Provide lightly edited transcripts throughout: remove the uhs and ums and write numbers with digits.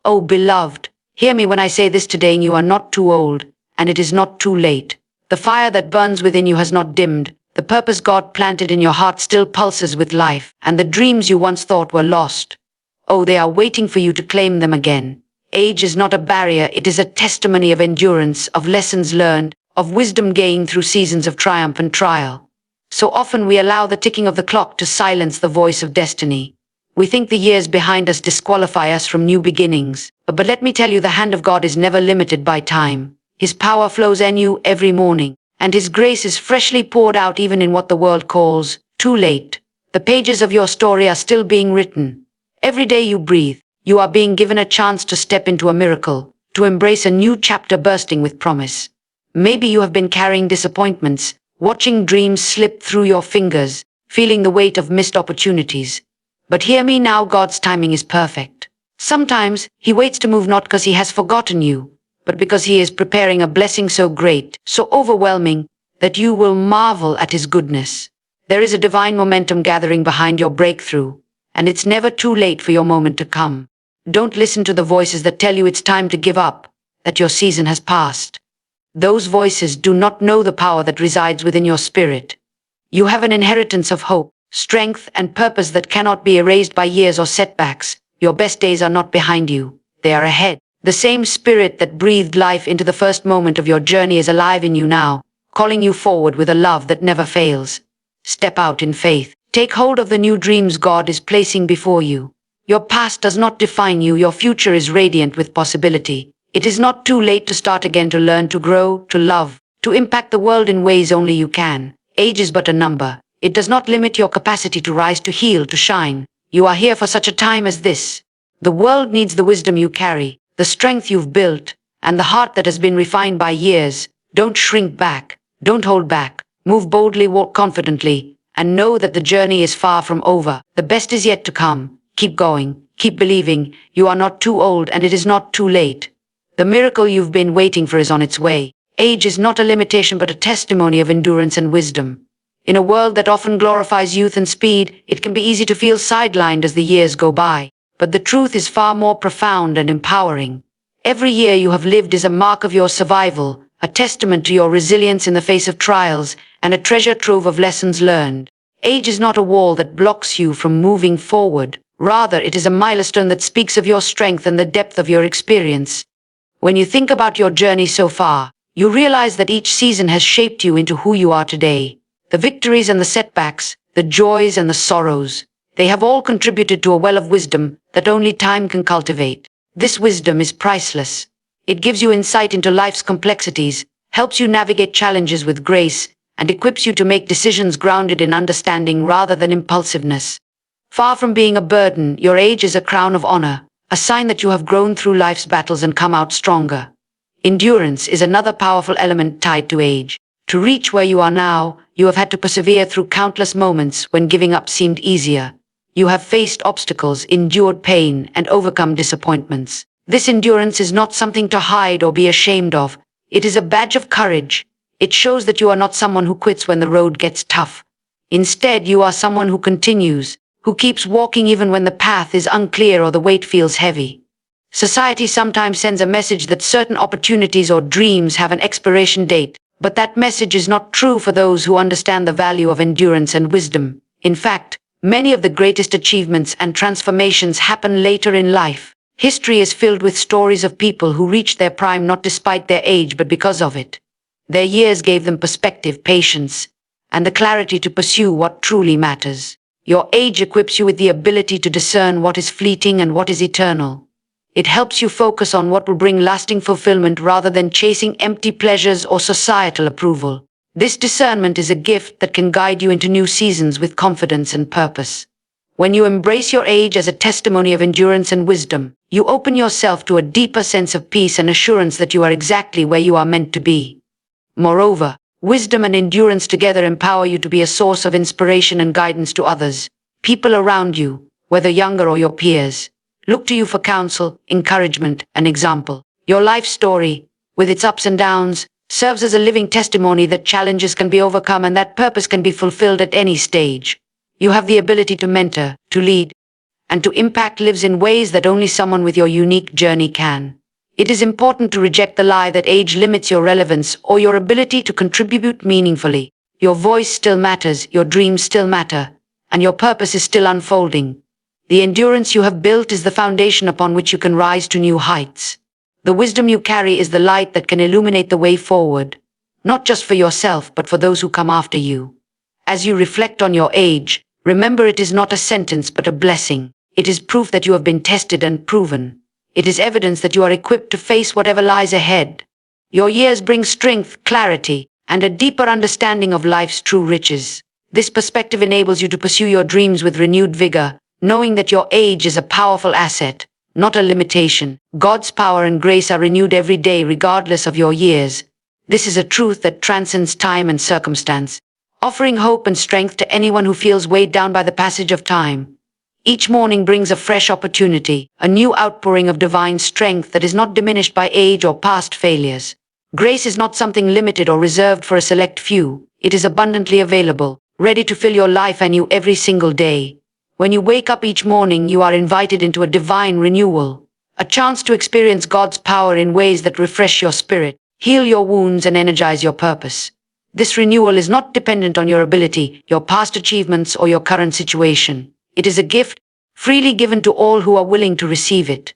Oh, beloved, hear me when I say this today, you are not too old, and it is not too late. The fire that burns within you has not dimmed. The purpose God planted in your heart still pulses with life, and the dreams you once thought were lost, oh, they are waiting for you to claim them again. Age is not a barrier, it is a testimony of endurance, of lessons learned, of wisdom gained through seasons of triumph and trial. So often we allow the ticking of the clock to silence the voice of destiny. We think the years behind us disqualify us from new beginnings. But let me tell you, the hand of God is never limited by time. His power flows anew every morning, and His grace is freshly poured out even in what the world calls too late. The pages of your story are still being written. Every day you breathe, you are being given a chance to step into a miracle, to embrace a new chapter bursting with promise. Maybe you have been carrying disappointments, watching dreams slip through your fingers, feeling the weight of missed opportunities. But hear me now, God's timing is perfect. Sometimes He waits to move not because He has forgotten you, but because He is preparing a blessing so great, so overwhelming, that you will marvel at His goodness. There is a divine momentum gathering behind your breakthrough, and it's never too late for your moment to come. Don't listen to the voices that tell you it's time to give up, that your season has passed. Those voices do not know the power that resides within your spirit. You have an inheritance of hope, strength, and purpose that cannot be erased by years or setbacks. Your best days are not behind you, they are ahead. The same spirit that breathed life into the first moment of your journey is alive in you now, calling you forward with a love that never fails. Step out in faith. Take hold of the new dreams God is placing before you. Your past does not define you, your future is radiant with possibility. It is not too late to start again, to learn, to grow, to love, to impact the world in ways only you can. Age is but a number. It does not limit your capacity to rise, to heal, to shine. You are here for such a time as this. The world needs the wisdom you carry, the strength you've built, and the heart that has been refined by years. Don't shrink back. Don't hold back. Move boldly, walk confidently, and know that the journey is far from over. The best is yet to come. Keep going. Keep believing. You are not too old, and it is not too late. The miracle you've been waiting for is on its way. Age is not a limitation but a testimony of endurance and wisdom. In a world that often glorifies youth and speed, it can be easy to feel sidelined as the years go by. But the truth is far more profound and empowering. Every year you have lived is a mark of your survival, a testament to your resilience in the face of trials, and a treasure trove of lessons learned. Age is not a wall that blocks you from moving forward. Rather, it is a milestone that speaks of your strength and the depth of your experience. When you think about your journey so far, you realize that each season has shaped you into who you are today. The victories and the setbacks, the joys and the sorrows, they have all contributed to a well of wisdom that only time can cultivate. This wisdom is priceless. It gives you insight into life's complexities, helps you navigate challenges with grace, and equips you to make decisions grounded in understanding rather than impulsiveness. Far from being a burden, your age is a crown of honor, a sign that you have grown through life's battles and come out stronger. Endurance is another powerful element tied to age. To reach where you are now, you have had to persevere through countless moments when giving up seemed easier. You have faced obstacles, endured pain, and overcome disappointments. This endurance is not something to hide or be ashamed of. It is a badge of courage. It shows that you are not someone who quits when the road gets tough. Instead, you are someone who continues, who keeps walking even when the path is unclear or the weight feels heavy. Society sometimes sends a message that certain opportunities or dreams have an expiration date, but that message is not true for those who understand the value of endurance and wisdom. In fact, many of the greatest achievements and transformations happen later in life. History is filled with stories of people who reached their prime not despite their age but because of it. Their years gave them perspective, patience, and the clarity to pursue what truly matters. Your age equips you with the ability to discern what is fleeting and what is eternal. It helps you focus on what will bring lasting fulfillment rather than chasing empty pleasures or societal approval. This discernment is a gift that can guide you into new seasons with confidence and purpose. When you embrace your age as a testimony of endurance and wisdom, you open yourself to a deeper sense of peace and assurance that you are exactly where you are meant to be. Moreover, wisdom and endurance together empower you to be a source of inspiration and guidance to others. People around you, whether younger or your peers, look to you for counsel, encouragement, and example. Your life story, with its ups and downs, serves as a living testimony that challenges can be overcome and that purpose can be fulfilled at any stage. You have the ability to mentor, to lead, and to impact lives in ways that only someone with your unique journey can. It is important to reject the lie that age limits your relevance or your ability to contribute meaningfully. Your voice still matters, your dreams still matter, and your purpose is still unfolding. The endurance you have built is the foundation upon which you can rise to new heights. The wisdom you carry is the light that can illuminate the way forward, not just for yourself, but for those who come after you. As you reflect on your age, remember it is not a sentence but a blessing. It is proof that you have been tested and proven. It is evidence that you are equipped to face whatever lies ahead. Your years bring strength, clarity, and a deeper understanding of life's true riches. This perspective enables you to pursue your dreams with renewed vigor, knowing that your age is a powerful asset, not a limitation. God's power and grace are renewed every day regardless of your years. This is a truth that transcends time and circumstance, offering hope and strength to anyone who feels weighed down by the passage of time. Each morning brings a fresh opportunity, a new outpouring of divine strength that is not diminished by age or past failures. Grace is not something limited or reserved for a select few. It is abundantly available, ready to fill your life anew every single day. When you wake up each morning, you are invited into a divine renewal, a chance to experience God's power in ways that refresh your spirit, heal your wounds, and energize your purpose. This renewal is not dependent on your ability, your past achievements, or your current situation. It is a gift, freely given to all who are willing to receive it.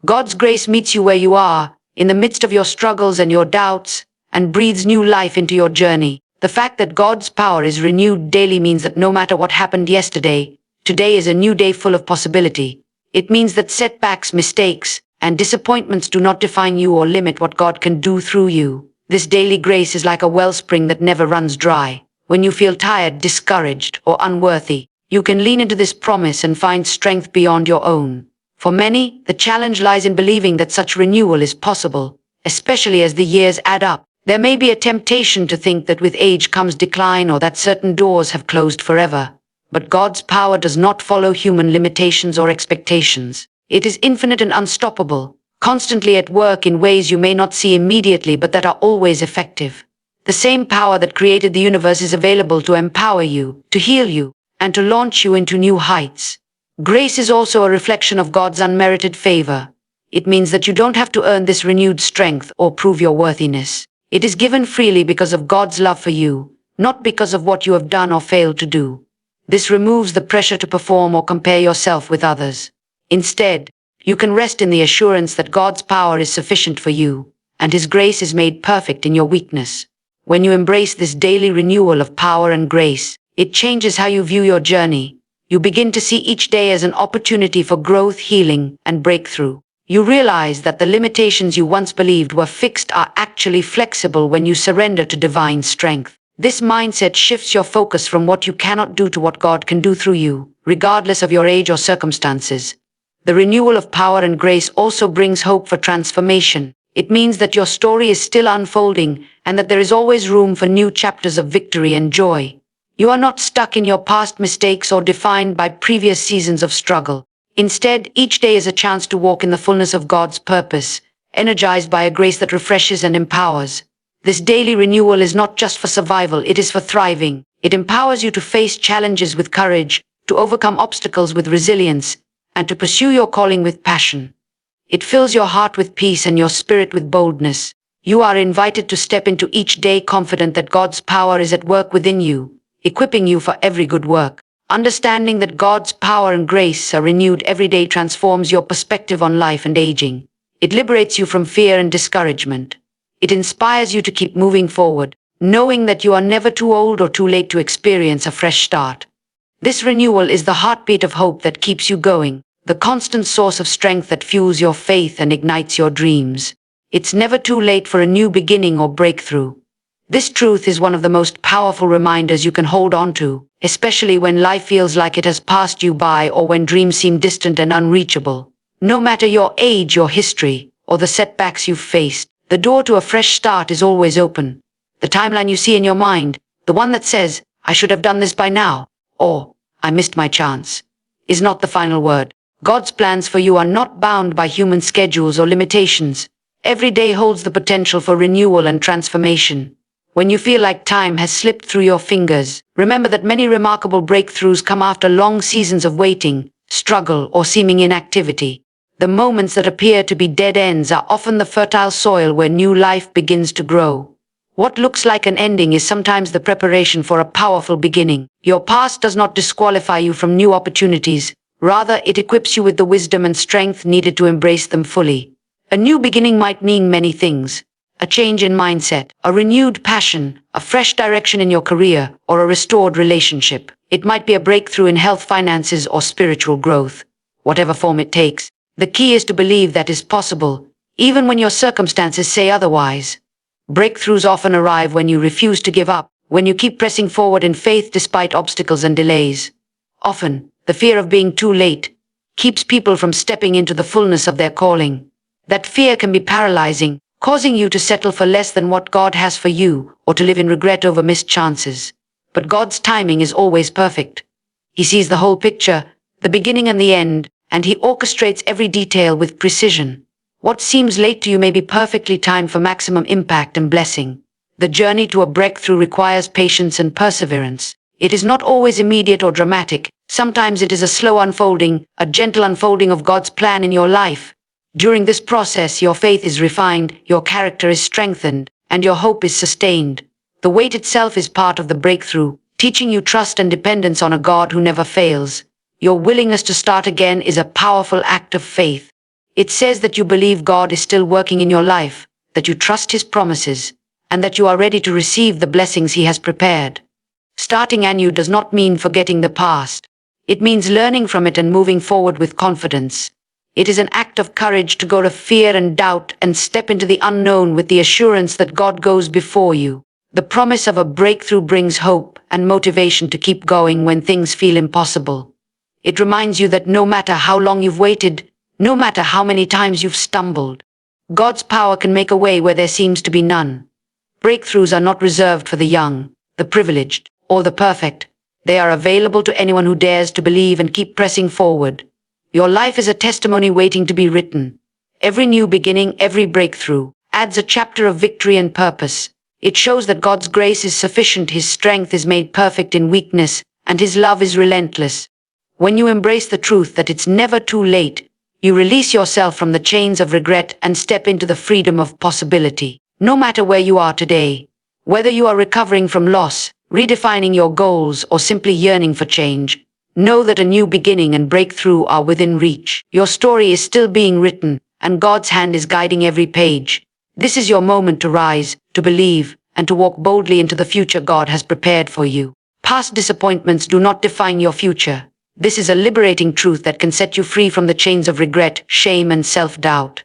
God's grace meets you where you are, in the midst of your struggles and your doubts, and breathes new life into your journey. The fact that God's power is renewed daily means that no matter what happened yesterday, today is a new day full of possibility. It means that setbacks, mistakes, and disappointments do not define you or limit what God can do through you. This daily grace is like a wellspring that never runs dry. When you feel tired, discouraged, or unworthy, you can lean into this promise and find strength beyond your own. For many, the challenge lies in believing that such renewal is possible, especially as the years add up. There may be a temptation to think that with age comes decline or that certain doors have closed forever. But God's power does not follow human limitations or expectations. It is infinite and unstoppable, constantly at work in ways you may not see immediately but that are always effective. The same power that created the universe is available to empower you, to heal you, and to launch you into new heights. Grace is also a reflection of God's unmerited favor. It means that you don't have to earn this renewed strength or prove your worthiness. It is given freely because of God's love for you, not because of what you have done or failed to do. This removes the pressure to perform or compare yourself with others. Instead, you can rest in the assurance that God's power is sufficient for you, and His grace is made perfect in your weakness. When you embrace this daily renewal of power and grace, it changes how you view your journey. You begin to see each day as an opportunity for growth, healing, and breakthrough. You realize that the limitations you once believed were fixed are actually flexible when you surrender to divine strength. This mindset shifts your focus from what you cannot do to what God can do through you, regardless of your age or circumstances. The renewal of power and grace also brings hope for transformation. It means that your story is still unfolding and that there is always room for new chapters of victory and joy. You are not stuck in your past mistakes or defined by previous seasons of struggle. Instead, each day is a chance to walk in the fullness of God's purpose, energized by a grace that refreshes and empowers. This daily renewal is not just for survival, it is for thriving. It empowers you to face challenges with courage, to overcome obstacles with resilience, and to pursue your calling with passion. It fills your heart with peace and your spirit with boldness. You are invited to step into each day confident that God's power is at work within you, equipping you for every good work. Understanding that God's power and grace are renewed every day transforms your perspective on life and aging. It liberates you from fear and discouragement. It inspires you to keep moving forward, knowing that you are never too old or too late to experience a fresh start. This renewal is the heartbeat of hope that keeps you going, the constant source of strength that fuels your faith and ignites your dreams. It's never too late for a new beginning or breakthrough. This truth is one of the most powerful reminders you can hold on to, especially when life feels like it has passed you by or when dreams seem distant and unreachable. No matter your age, your history, or the setbacks you've faced, the door to a fresh start is always open. The timeline you see in your mind, the one that says, "I should have done this by now," or "I missed my chance," is not the final word. God's plans for you are not bound by human schedules or limitations. Every day holds the potential for renewal and transformation. When you feel like time has slipped through your fingers, remember that many remarkable breakthroughs come after long seasons of waiting. struggle, or seeming inactivity. The moments that appear to be dead ends are often the fertile soil where new life begins to grow. What looks like an ending is sometimes the preparation for a powerful beginning. Your past does not disqualify you from new opportunities. Rather, it equips you with the wisdom and strength needed to embrace them fully. A new beginning might mean many things. A change in mindset, a renewed passion, a fresh direction in your career, or a restored relationship. It might be a breakthrough in health, finances, or spiritual growth. Whatever form it takes, the key is to believe that is possible, even when your circumstances say otherwise. Breakthroughs often arrive when you refuse to give up, when you keep pressing forward in faith despite obstacles and delays. Often, the fear of being too late keeps people from stepping into the fullness of their calling. That fear can be paralyzing, causing you to settle for less than what God has for you, or to live in regret over missed chances. But God's timing is always perfect. He sees the whole picture, the beginning and the end, and He orchestrates every detail with precision. What seems late to you may be perfectly timed for maximum impact and blessing. The journey to a breakthrough requires patience and perseverance. It is not always immediate or dramatic. Sometimes it is a slow unfolding, a gentle unfolding of God's plan in your life. During this process, your faith is refined, your character is strengthened, and your hope is sustained. The wait itself is part of the breakthrough, teaching you trust and dependence on a God who never fails. Your willingness to start again is a powerful act of faith. It says that you believe God is still working in your life, that you trust His promises, and that you are ready to receive the blessings He has prepared. Starting anew does not mean forgetting the past. It means learning from it and moving forward with confidence. It is an act of courage to go to fear and doubt and step into the unknown with the assurance that God goes before you. The promise of a breakthrough brings hope and motivation to keep going when things feel impossible. It reminds you that no matter how long you've waited, no matter how many times you've stumbled, God's power can make a way where there seems to be none. Breakthroughs are not reserved for the young, the privileged, or the perfect. They are available to anyone who dares to believe and keep pressing forward. Your life is a testimony waiting to be written. Every new beginning, every breakthrough, adds a chapter of victory and purpose. It shows that God's grace is sufficient, His strength is made perfect in weakness, and His love is relentless. When you embrace the truth that it's never too late, you release yourself from the chains of regret and step into the freedom of possibility. No matter where you are today, whether you are recovering from loss, redefining your goals, or simply yearning for change, know that a new beginning and breakthrough are within reach. Your story is still being written, and God's hand is guiding every page. This is your moment to rise, to believe, and to walk boldly into the future God has prepared for you. Past disappointments do not define your future. This is a liberating truth that can set you free from the chains of regret, shame, and self-doubt.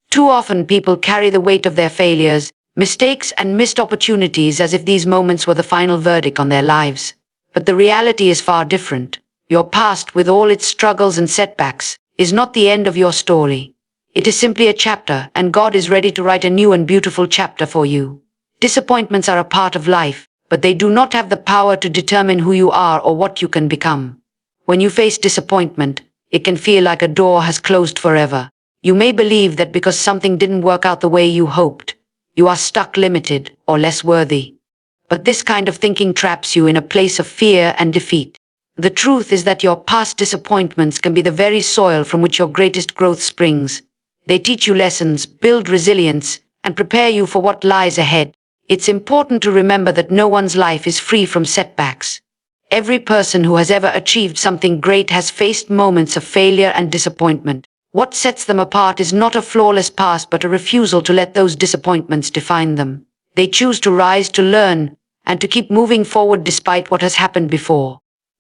Too often people carry the weight of their failures, mistakes, and missed opportunities as if these moments were the final verdict on their lives. But the reality is far different. Your past, with all its struggles and setbacks, is not the end of your story. It is simply a chapter, and God is ready to write a new and beautiful chapter for you. Disappointments are a part of life, but they do not have the power to determine who you are or what you can become. When you face disappointment, it can feel like a door has closed forever. You may believe that because something didn't work out the way you hoped, you are stuck, limited, or less worthy. But this kind of thinking traps you in a place of fear and defeat. The truth is that your past disappointments can be the very soil from which your greatest growth springs. They teach you lessons, build resilience, and prepare you for what lies ahead. It's important to remember that no one's life is free from setbacks. Every person who has ever achieved something great has faced moments of failure and disappointment. What sets them apart is not a flawless past, but a refusal to let those disappointments define them. They choose to rise, to learn, and to keep moving forward despite what has happened before.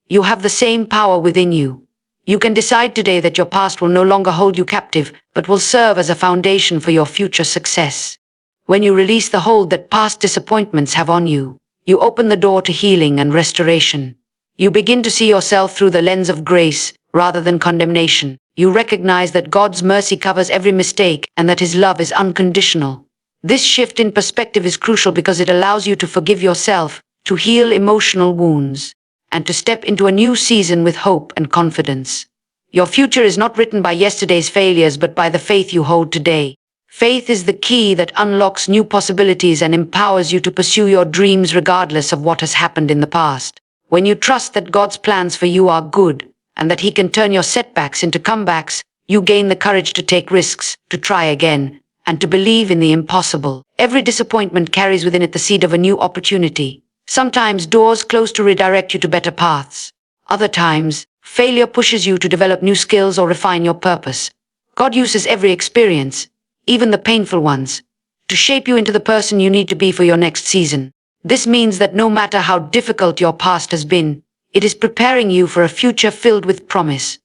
You have the same power within you. You can decide today that your past will no longer hold you captive, but will serve as a foundation for your future success. When you release the hold that past disappointments have on you, you open the door to healing and restoration. You begin to see yourself through the lens of grace rather than condemnation. You recognize that God's mercy covers every mistake and that His love is unconditional. This shift in perspective is crucial because it allows you to forgive yourself, to heal emotional wounds, and to step into a new season with hope and confidence. Your future is not written by yesterday's failures, but by the faith you hold today. Faith is the key that unlocks new possibilities and empowers you to pursue your dreams regardless of what has happened in the past. When you trust that God's plans for you are good, and that He can turn your setbacks into comebacks, you gain the courage to take risks, to try again, and to believe in the impossible. Every disappointment carries within it the seed of a new opportunity. Sometimes doors close to redirect you to better paths. Other times, failure pushes you to develop new skills or refine your purpose. God uses every experience, even the painful ones, to shape you into the person you need to be for your next season. This means that no matter how difficult your past has been, it is preparing you for a future filled with promise.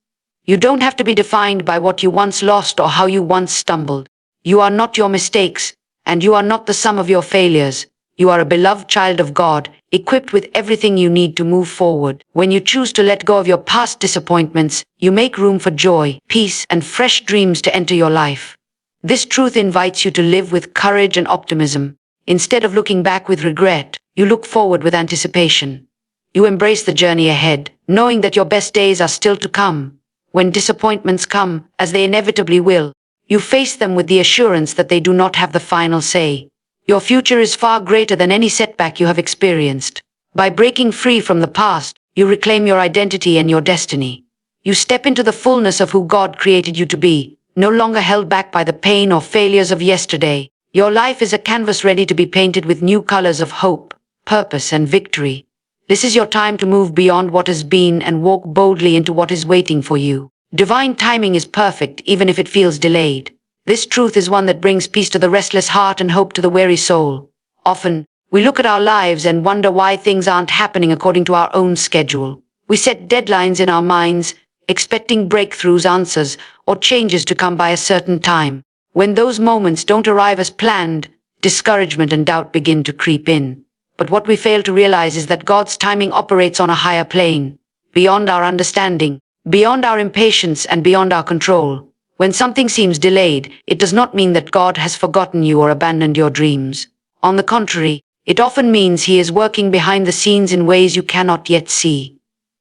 You don't have to be defined by what you once lost or how you once stumbled. You are not your mistakes, and you are not the sum of your failures. You are a beloved child of God, equipped with everything you need to move forward. When you choose to let go of your past disappointments, you make room for joy, peace, and fresh dreams to enter your life. This truth invites you to live with courage and optimism. Instead of looking back with regret, you look forward with anticipation. You embrace the journey ahead, knowing that your best days are still to come. When disappointments come, as they inevitably will, you face them with the assurance that they do not have the final say. Your future is far greater than any setback you have experienced. By breaking free from the past, you reclaim your identity and your destiny. You step into the fullness of who God created you to be, no longer held back by the pain or failures of yesterday. Your life is a canvas ready to be painted with new colors of hope, purpose, and victory. This is your time to move beyond what has been and walk boldly into what is waiting for you. Divine timing is perfect, even if it feels delayed. This truth is one that brings peace to the restless heart and hope to the weary soul. Often, we look at our lives and wonder why things aren't happening according to our own schedule. We set deadlines in our minds, expecting breakthroughs, answers, or changes to come by a certain time. When those moments don't arrive as planned, discouragement and doubt begin to creep in. But what we fail to realize is that God's timing operates on a higher plane, beyond our understanding, beyond our impatience, and beyond our control. When something seems delayed, it does not mean that God has forgotten you or abandoned your dreams. On the contrary, it often means He is working behind the scenes in ways you cannot yet see.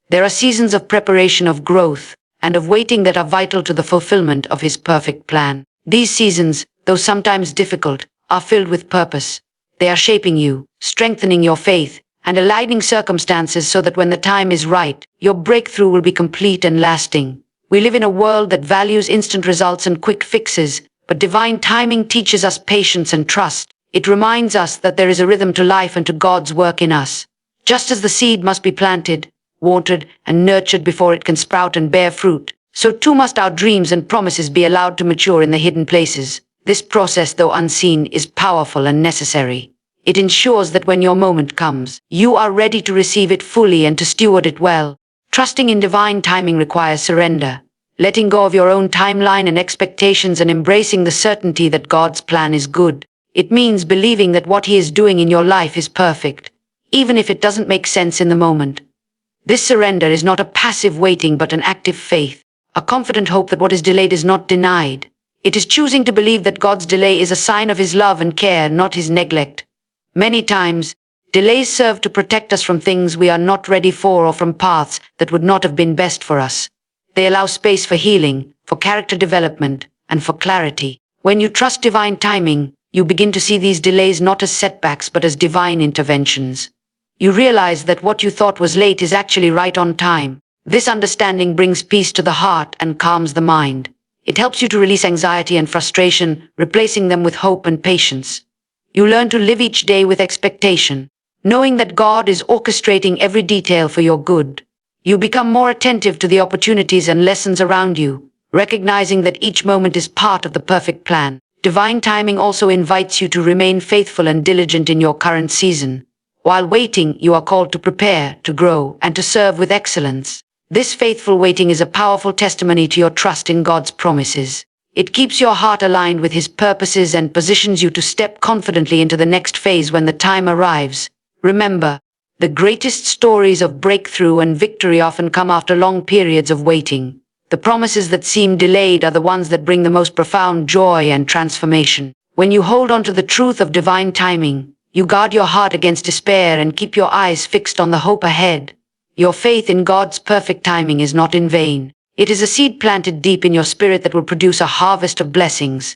There are seasons of preparation, of growth, and of waiting that are vital to the fulfillment of His perfect plan. These seasons, though sometimes difficult, are filled with purpose. They are shaping you, strengthening your faith, and aligning circumstances so that when the time is right, your breakthrough will be complete and lasting. We live in a world that values instant results and quick fixes, but divine timing teaches us patience and trust. It reminds us that there is a rhythm to life and to God's work in us. Just as the seed must be planted, watered, and nurtured before it can sprout and bear fruit, so too must our dreams and promises be allowed to mature in the hidden places. This process, though unseen, is powerful and necessary. It ensures that when your moment comes, you are ready to receive it fully and to steward it well. Trusting in divine timing requires surrender, letting go of your own timeline and expectations and embracing the certainty that God's plan is good. It means believing that what He is doing in your life is perfect, even if it doesn't make sense in the moment. This surrender is not a passive waiting but an active faith, a confident hope that what is delayed is not denied. It is choosing to believe that God's delay is a sign of His love and care, not His neglect. Many times, delays serve to protect us from things we are not ready for or from paths that would not have been best for us. They allow space for healing, for character development, and for clarity. When you trust divine timing, you begin to see these delays not as setbacks but as divine interventions. You realize that what you thought was late is actually right on time. This understanding brings peace to the heart and calms the mind. It helps you to release anxiety and frustration, replacing them with hope and patience. You learn to live each day with expectation, knowing that God is orchestrating every detail for your good. You become more attentive to the opportunities and lessons around you, recognizing that each moment is part of the perfect plan. Divine timing also invites you to remain faithful and diligent in your current season. While waiting, you are called to prepare, to grow, and to serve with excellence. This faithful waiting is a powerful testimony to your trust in God's promises. It keeps your heart aligned with His purposes and positions you to step confidently into the next phase when the time arrives. Remember, the greatest stories of breakthrough and victory often come after long periods of waiting. The promises that seem delayed are the ones that bring the most profound joy and transformation. When you hold on to the truth of divine timing, you guard your heart against despair and keep your eyes fixed on the hope ahead. Your faith in God's perfect timing is not in vain. It is a seed planted deep in your spirit that will produce a harvest of blessings.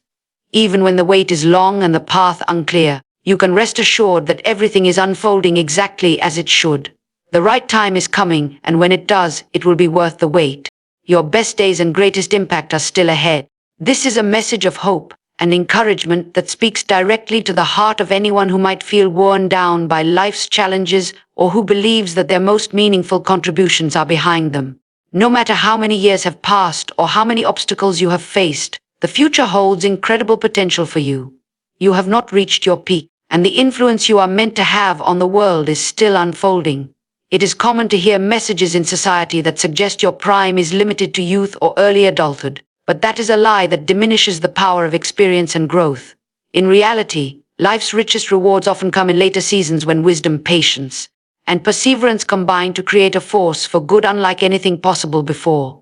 Even when the wait is long and the path unclear, you can rest assured that everything is unfolding exactly as it should. The right time is coming, and when it does, it will be worth the wait. Your best days and greatest impact are still ahead. This is a message of hope and encouragement that speaks directly to the heart of anyone who might feel worn down by life's challenges or who believes that their most meaningful contributions are behind them. No matter how many years have passed or how many obstacles you have faced, the future holds incredible potential for you. You have not reached your peak, and the influence you are meant to have on the world is still unfolding. It is common to hear messages in society that suggest your prime is limited to youth or early adulthood, but that is a lie that diminishes the power of experience and growth. In reality, life's richest rewards often come in later seasons when wisdom, patience, and perseverance combine to create a force for good unlike anything possible before.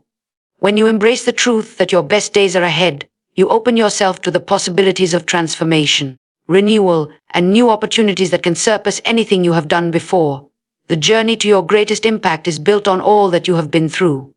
When you embrace the truth that your best days are ahead, you open yourself to the possibilities of transformation, renewal, and new opportunities that can surpass anything you have done before. The journey to your greatest impact is built on all that you have been through.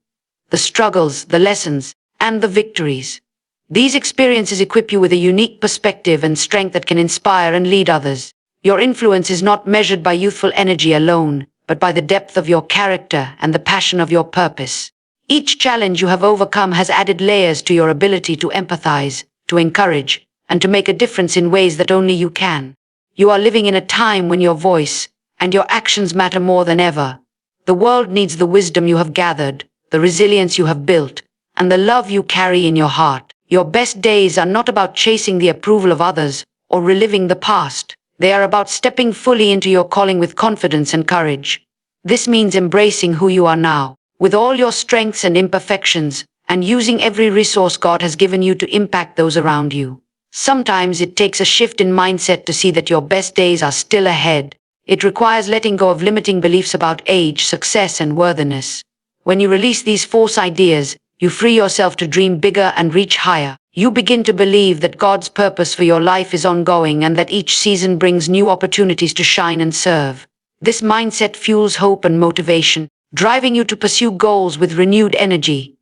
The struggles, the lessons, and the victories. These experiences equip you with a unique perspective and strength that can inspire and lead others. Your influence is not measured by youthful energy alone, but by the depth of your character and the passion of your purpose. Each challenge you have overcome has added layers to your ability to empathize, to encourage, and to make a difference in ways that only you can. You are living in a time when your voice and your actions matter more than ever. The world needs the wisdom you have gathered, the resilience you have built, and the love you carry in your heart. Your best days are not about chasing the approval of others or reliving the past. They are about stepping fully into your calling with confidence and courage. This means embracing who you are now, with all your strengths and imperfections, and using every resource God has given you to impact those around you. Sometimes it takes a shift in mindset to see that your best days are still ahead. It requires letting go of limiting beliefs about age, success, and worthiness. When you release these false ideas, you free yourself to dream bigger and reach higher. You begin to believe that God's purpose for your life is ongoing and that each season brings new opportunities to shine and serve. This mindset fuels hope and motivation, driving you to pursue goals with renewed energy.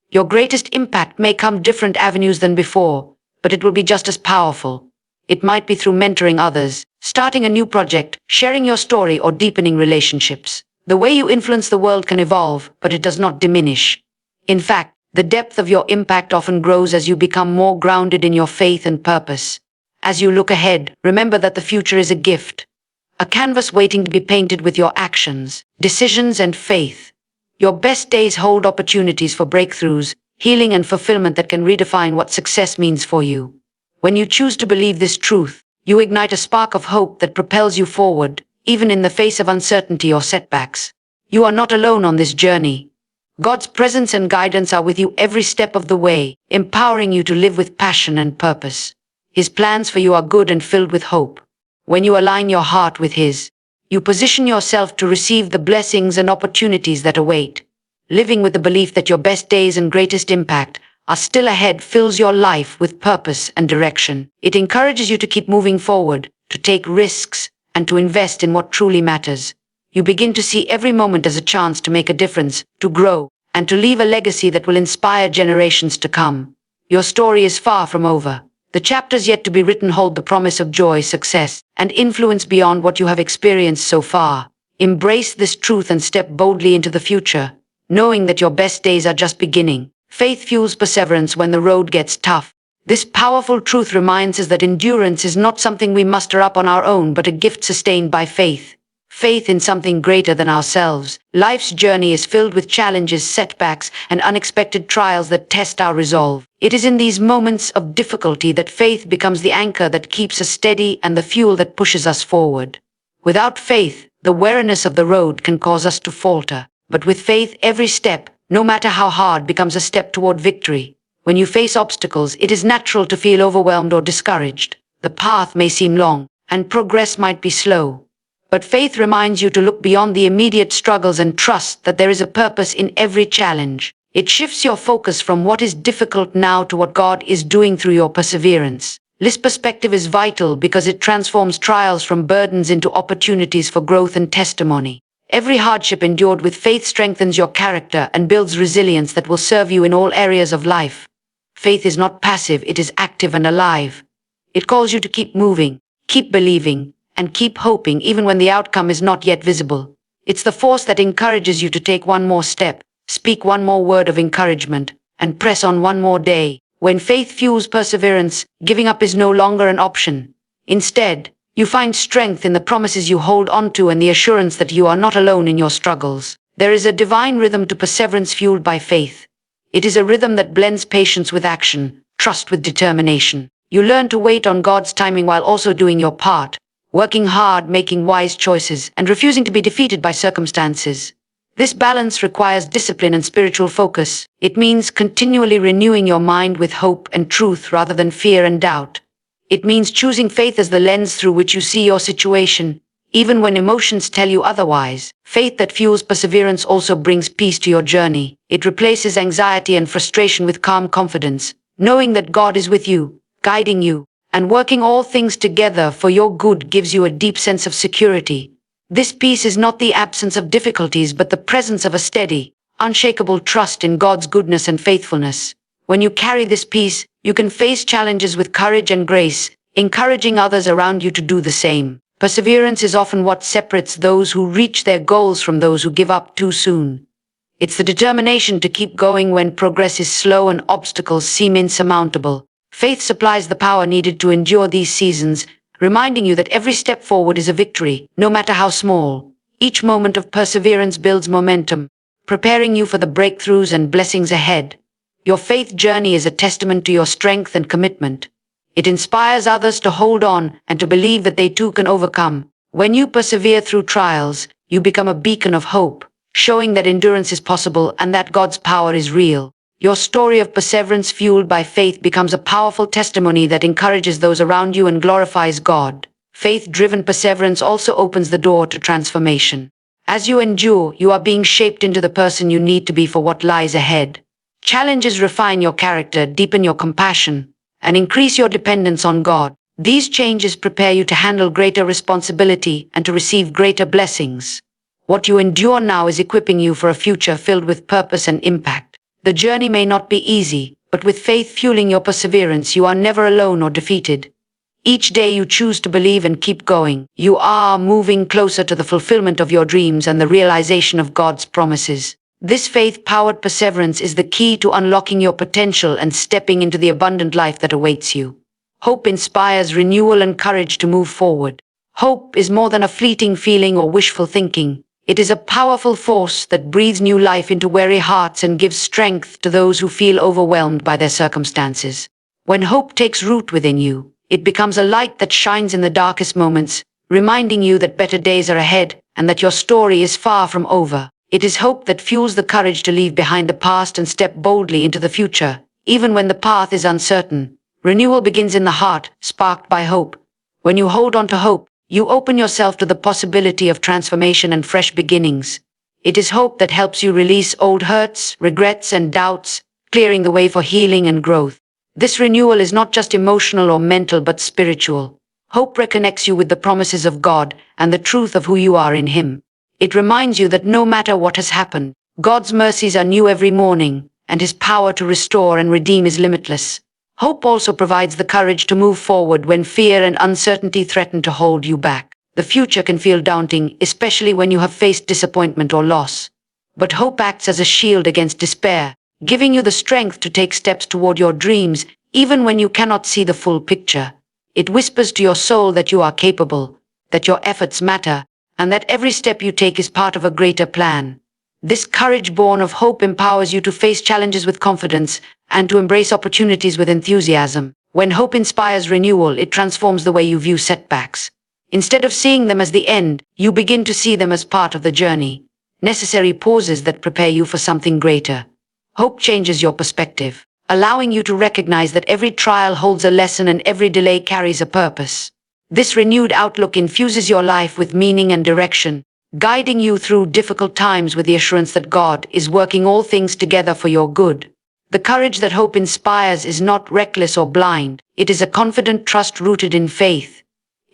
Your greatest impact may come different avenues than before, but it will be just as powerful. It might be through mentoring others, starting a new project, sharing your story, or deepening relationships. The way you influence the world can evolve, but it does not diminish. In fact, the depth of your impact often grows as you become more grounded in your faith and purpose. As you look ahead, remember that the future is a gift, a canvas waiting to be painted with your actions, decisions, and faith. Your best days hold opportunities for breakthroughs, healing, and fulfillment that can redefine what success means for you. When you choose to believe this truth, you ignite a spark of hope that propels you forward, even in the face of uncertainty or setbacks. You are not alone on this journey. God's presence and guidance are with you every step of the way, empowering you to live with passion and purpose. His plans for you are good and filled with hope. When you align your heart with His, you position yourself to receive the blessings and opportunities that await. Living with the belief that your best days and greatest impact are still ahead fills your life with purpose and direction. It encourages you to keep moving forward, to take risks, and to invest in what truly matters. You begin to see every moment as a chance to make a difference, to grow, and to leave a legacy that will inspire generations to come. Your story is far from over. The chapters yet to be written hold the promise of joy, success, and influence beyond what you have experienced so far. Embrace this truth and step boldly into the future, knowing that your best days are just beginning. Faith fuels perseverance when the road gets tough. This powerful truth reminds us that endurance is not something we muster up on our own, but a gift sustained by faith. Faith in something greater than ourselves. Life's journey is filled with challenges, setbacks, and unexpected trials that test our resolve. It is in these moments of difficulty that faith becomes the anchor that keeps us steady and the fuel that pushes us forward. Without faith, the weariness of the road can cause us to falter. But with faith, every step, no matter how hard, becomes a step toward victory. When you face obstacles, it is natural to feel overwhelmed or discouraged. The path may seem long, and progress might be slow. But faith reminds you to look beyond the immediate struggles and trust that there is a purpose in every challenge. It shifts your focus from what is difficult now to what God is doing through your perseverance. This perspective is vital because it transforms trials from burdens into opportunities for growth and testimony. Every hardship endured with faith strengthens your character and builds resilience that will serve you in all areas of life. Faith is not passive, it is active and alive. It calls you to keep moving, keep believing, and keep hoping even when the outcome is not yet visible. It's the force that encourages you to take one more step, speak one more word of encouragement, and press on one more day. When faith fuels perseverance, giving up is no longer an option. Instead, you find strength in the promises you hold onto and the assurance that you are not alone in your struggles. There is a divine rhythm to perseverance fueled by faith. It is a rhythm that blends patience with action, trust with determination. You learn to wait on God's timing while also doing your part, working hard, making wise choices, and refusing to be defeated by circumstances. This balance requires discipline and spiritual focus. It means continually renewing your mind with hope and truth rather than fear and doubt. It means choosing faith as the lens through which you see your situation, even when emotions tell you otherwise. Faith that fuels perseverance also brings peace to your journey. It replaces anxiety and frustration with calm confidence, knowing that God is with you, guiding you, and working all things together for your good gives you a deep sense of security. This peace is not the absence of difficulties but the presence of a steady, unshakable trust in God's goodness and faithfulness. When you carry this peace, you can face challenges with courage and grace, encouraging others around you to do the same. Perseverance is often what separates those who reach their goals from those who give up too soon. It's the determination to keep going when progress is slow and obstacles seem insurmountable. Faith supplies the power needed to endure these seasons, reminding you that every step forward is a victory, no matter how small. Each moment of perseverance builds momentum, preparing you for the breakthroughs and blessings ahead. Your faith journey is a testament to your strength and commitment. It inspires others to hold on and to believe that they too can overcome. When you persevere through trials, you become a beacon of hope, showing that endurance is possible and that God's power is real. Your story of perseverance fueled by faith becomes a powerful testimony that encourages those around you and glorifies God. Faith-driven perseverance also opens the door to transformation. As you endure, you are being shaped into the person you need to be for what lies ahead. Challenges refine your character, deepen your compassion, and increase your dependence on God. These changes prepare you to handle greater responsibility and to receive greater blessings. What you endure now is equipping you for a future filled with purpose and impact. The journey may not be easy, but with faith fueling your perseverance, you are never alone or defeated. Each day you choose to believe and keep going. You are moving closer to the fulfillment of your dreams and the realization of God's promises. This faith-powered perseverance is the key to unlocking your potential and stepping into the abundant life that awaits you. Hope inspires renewal and courage to move forward. Hope is more than a fleeting feeling or wishful thinking. It is a powerful force that breathes new life into weary hearts and gives strength to those who feel overwhelmed by their circumstances. When hope takes root within you, it becomes a light that shines in the darkest moments, reminding you that better days are ahead and that your story is far from over. It is hope that fuels the courage to leave behind the past and step boldly into the future, even when the path is uncertain. Renewal begins in the heart, sparked by hope. When you hold on to hope, you open yourself to the possibility of transformation and fresh beginnings. It is hope that helps you release old hurts, regrets, and doubts, clearing the way for healing and growth. This renewal is not just emotional or mental but spiritual. Hope reconnects you with the promises of God and the truth of who you are in Him. It reminds you that no matter what has happened, God's mercies are new every morning, and His power to restore and redeem is limitless. Hope also provides the courage to move forward when fear and uncertainty threaten to hold you back. The future can feel daunting, especially when you have faced disappointment or loss. But hope acts as a shield against despair, giving you the strength to take steps toward your dreams, even when you cannot see the full picture. It whispers to your soul that you are capable, that your efforts matter, and that every step you take is part of a greater plan. This courage born of hope empowers you to face challenges with confidence and to embrace opportunities with enthusiasm. When hope inspires renewal, it transforms the way you view setbacks. Instead of seeing them as the end, you begin to see them as part of the journey, necessary pauses that prepare you for something greater. Hope changes your perspective, allowing you to recognize that every trial holds a lesson and every delay carries a purpose. This renewed outlook infuses your life with meaning and direction, guiding you through difficult times with the assurance that God is working all things together for your good. The courage that hope inspires is not reckless or blind. It is a confident trust rooted in faith.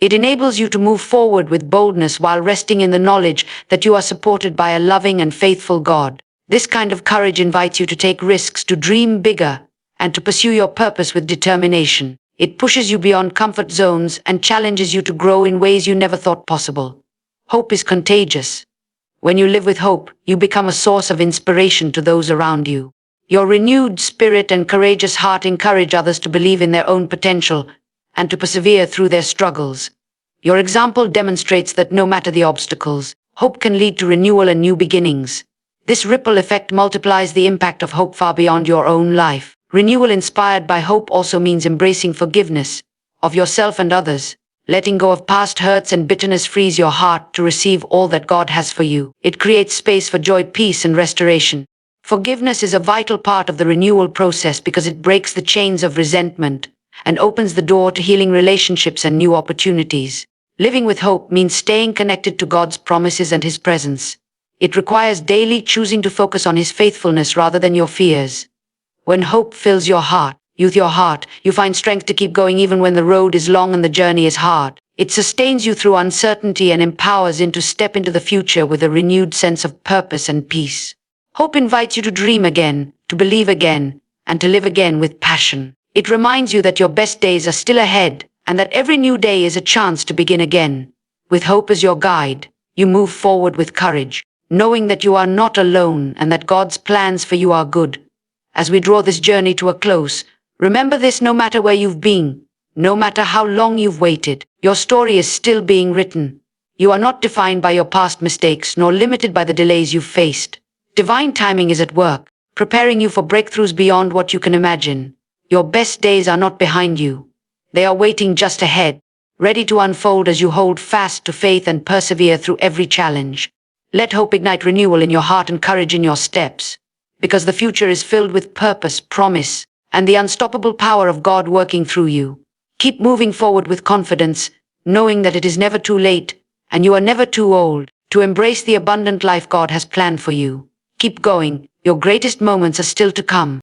It enables you to move forward with boldness while resting in the knowledge that you are supported by a loving and faithful God. This kind of courage invites you to take risks, to dream bigger, and to pursue your purpose with determination. It pushes you beyond comfort zones and challenges you to grow in ways you never thought possible. Hope is contagious. When you live with hope, you become a source of inspiration to those around you. Your renewed spirit and courageous heart encourage others to believe in their own potential and to persevere through their struggles. Your example demonstrates that no matter the obstacles, hope can lead to renewal and new beginnings. This ripple effect multiplies the impact of hope far beyond your own life. Renewal inspired by hope also means embracing forgiveness of yourself and others. Letting go of past hurts and bitterness frees your heart to receive all that God has for you. It creates space for joy, peace, and restoration. Forgiveness is a vital part of the renewal process because it breaks the chains of resentment and opens the door to healing relationships and new opportunities. Living with hope means staying connected to God's promises and His presence. It requires daily choosing to focus on His faithfulness rather than your fears. When hope fills your heart, you find strength to keep going even when the road is long and the journey is hard. It sustains you through uncertainty and empowers you to step into the future with a renewed sense of purpose and peace. Hope invites you to dream again, to believe again, and to live again with passion. It reminds you that your best days are still ahead and that every new day is a chance to begin again. With hope as your guide, you move forward with courage, knowing that you are not alone and that God's plans for you are good. As we draw this journey to a close, remember this: no matter where you've been, no matter how long you've waited, your story is still being written. You are not defined by your past mistakes nor limited by the delays you've faced. Divine timing is at work, preparing you for breakthroughs beyond what you can imagine. Your best days are not behind you. They are waiting just ahead, ready to unfold as you hold fast to faith and persevere through every challenge. Let hope ignite renewal in your heart and courage in your steps, because the future is filled with purpose, promise, and the unstoppable power of God working through you. Keep moving forward with confidence, knowing that it is never too late and you are never too old to embrace the abundant life God has planned for you. Keep going, your greatest moments are still to come.